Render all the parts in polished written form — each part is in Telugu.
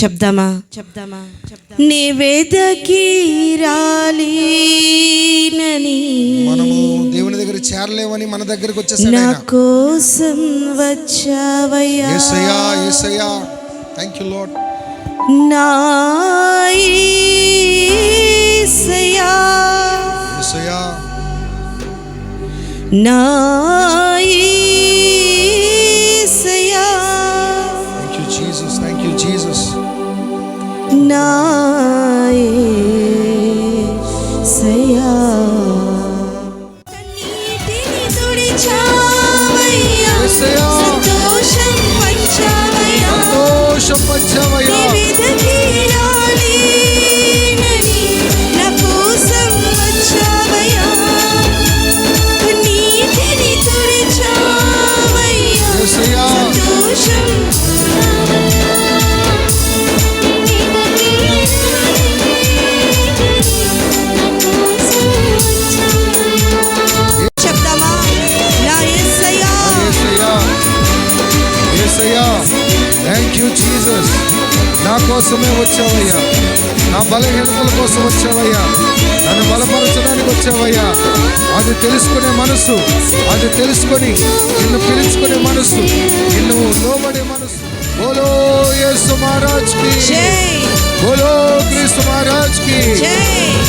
చెప్దామా? నీ వెదకి రాలేనని, మనము దేవుని దగ్గర చేరలేమని మన దగ్గరికి వచ్చేసాడు. నా కోసం వచ్చావయ్యా. యేసయ్యా, యేసయ్యా, థాంక్యూ లార్డ్. నా యేసయ్యా, యేసయ్యా, నా యేసయ్యా, థాంక్యూ జీసస్, థాంక్యూ జీసస్. నా యేసయ్యా, కన్నీటిని తుడిచావయ్యా, యేసయ్యా, సంతోషం పంచావయ్యా, సంతోషం పంచావయ్యా. నీ వెదకి రాలేనని, నా కోసం వచ్చావయ్యా, కన్నీటిని తుడిచావయ్యా, యేసయ్యా, సంతోషం చెప్దామా? నా యేసయ్యా, యేసయ్యా, యేసయ్యా, థాంక్యూ జీసస్. నా కోసమే వచ్చావయ్యా, నా బలహీనతల కోసం వచ్చావయ్యా, నన్ను బలపరచడానికి వచ్చావయ్యా. అది తెలుసుకునే మనసు, అది తెలుసుకొని నిన్ను పిలుచుకునే మనసు, నిన్ను లోబడే మనసు. బోలో యేసు మహారాజ్ కి జై, బోలో క్రీస్తు మహారాజ్ కి జై,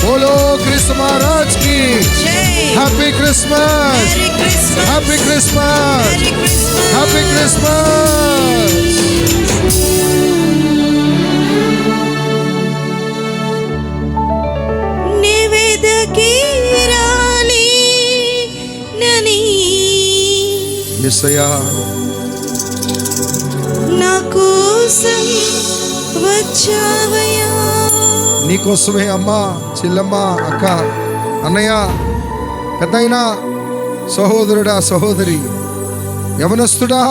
బోలో క్రీస్తు మహారాజ్ కి. జై. Happy Christmas, merry Christmas, happy Christmas, merry Christmas. Happy Christmas. నీ వెదకి రాలేనని, యేసయ్యా, నా కోసం వచ్చావయ్యా. నీకోసమే అమ్మా, చెల్లమ్మ, అక్క, అన్నయ్య, పెద్దయినా, సహోదరుడా, సహోదరి, యవనస్తుడా,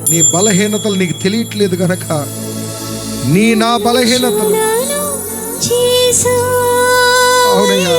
నీ బలహీనతలు నీకు తెలియట్లేదు గనక నా బలహీనతలు, అవునయ్యా,